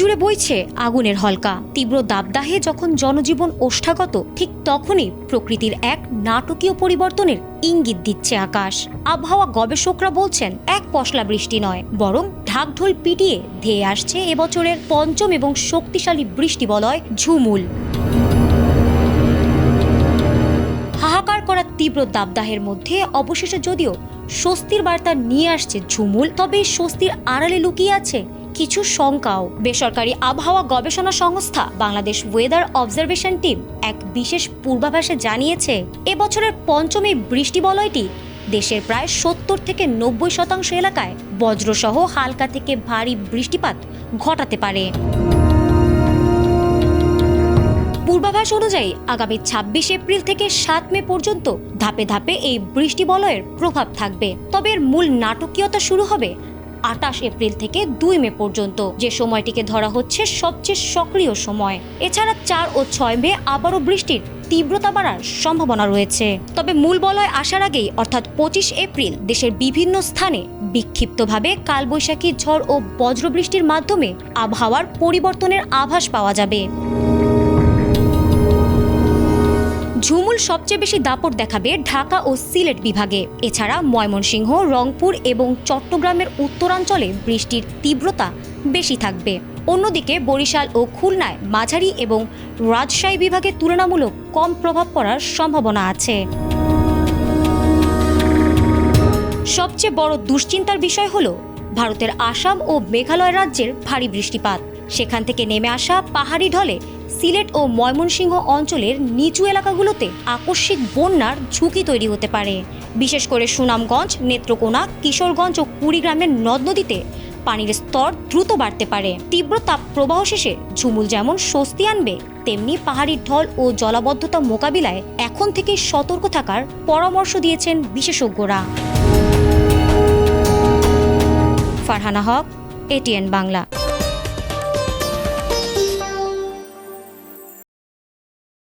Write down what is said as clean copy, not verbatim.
জুড়ে বইছে আগুনের হলকা। তীব্র দাবদাহে যখন জনজীবন ওষ্ঠাগত, ঠিক তখনই প্রকৃতির এক নাটকীয় পরিবর্তনের ইঙ্গিত দিচ্ছে আকাশ। আবহাওয়া গবেষকরা বলছেন, এক পশলা বৃষ্টি নয়, বরং ঢাকঢোল পিটিয়ে ধেয়ে আসছে এবছরের পঞ্চম এবং শক্তিশালী বৃষ্টিবলয় ঝুমুল। হাহাকার করা তীব্র দাবদাহের মধ্যে অবশেষে যদিও স্বস্তির বার্তা নিয়ে আসছে ঝুমুল, তবে স্বস্তির আড়ালে লুকিয়ে আছে কিছু শঙ্কাও। বেসরকারি আবহাওয়া গবেষণা সংস্থা বাংলাদেশ ওয়েদার অবজারভেশন টিম এক বিশেষ পূর্বাভাসে জানিয়েছে, এবছরের পঞ্চম এই বৃষ্টিবলয়টি দেশের প্রায় ৭০ থেকে ৯০% এলাকায় বজ্রসহ হালকা থেকে ভারী বৃষ্টিপাত ঘটাতে পারে। পূর্বাভাস অনুযায়ী আগামী ২৬ এপ্রিল থেকে ৭ মে পর্যন্ত ধাপে ধাপে এই বৃষ্টিবলয়ের প্রভাব থাকবে। তবে এর মূল নাটকীয়তা শুরু হবে ২৮ এপ্রিল থেকে ২ মে পর্যন্ত, যে সময়টিকে ধরা হচ্ছে সবচেয়ে সক্রিয় সময়। এছাড়া ৪ ও ৬ মে আবারও বৃষ্টির তীব্রতা বাড়ার সম্ভাবনা রয়েছে। তবে মূল বলয় আসার আগেই অর্থাৎ ২৫ এপ্রিল দেশের বিভিন্ন স্থানে বিক্ষিপ্তভাবে কালবৈশাখী ঝড় ও বজ্রবৃষ্টির মাধ্যমে আবহাওয়ার পরিবর্তনের আভাস পাওয়া যাবে। ঝুমুল সবচেয়ে বেশি দাপট দেখাবে ঢাকা ও সিলেট বিভাগে। এছাড়া ময়মনসিংহ, রংপুর এবং চট্টগ্রামের উত্তরাঞ্চলে বৃষ্টির তীব্রতা বেশি থাকবে। অন্যদিকে বরিশাল ও খুলনায় মাঝারি এবং রাজশাহী বিভাগে তুলনামূলক কম প্রভাব পড়ার সম্ভাবনা আছে। সবচেয়ে বড় দুশ্চিন্তার বিষয় হলো ভারতের আসাম ও মেঘালয় রাজ্যের ভারী বৃষ্টিপাত। সেখান থেকে নেমে আসা পাহাড়ি ঢলে সিলেট ও ময়মনসিংহ অঞ্চলের নিচু এলাকাগুলোতে আকস্মিক বন্যার ঝুঁকি তৈরি হতে পারে। বিশেষ করে সুনামগঞ্জ, নেত্রকোনা, কিশোরগঞ্জ ও কুড়িগ্রামের নদ নদীতে পানির স্তর দ্রুত বাড়তে পারে। তীব্র তাপ প্রবাহ শেষে ঝুমুল যেমন স্বস্তি আনবে, তেমনি পাহাড়ি ঢল ও জলাবদ্ধতা মোকাবিলায় এখন থেকেই সতর্ক থাকার পরামর্শ দিয়েছেন বিশেষজ্ঞরা। ফারহানা হক, এটিএন বাংলা।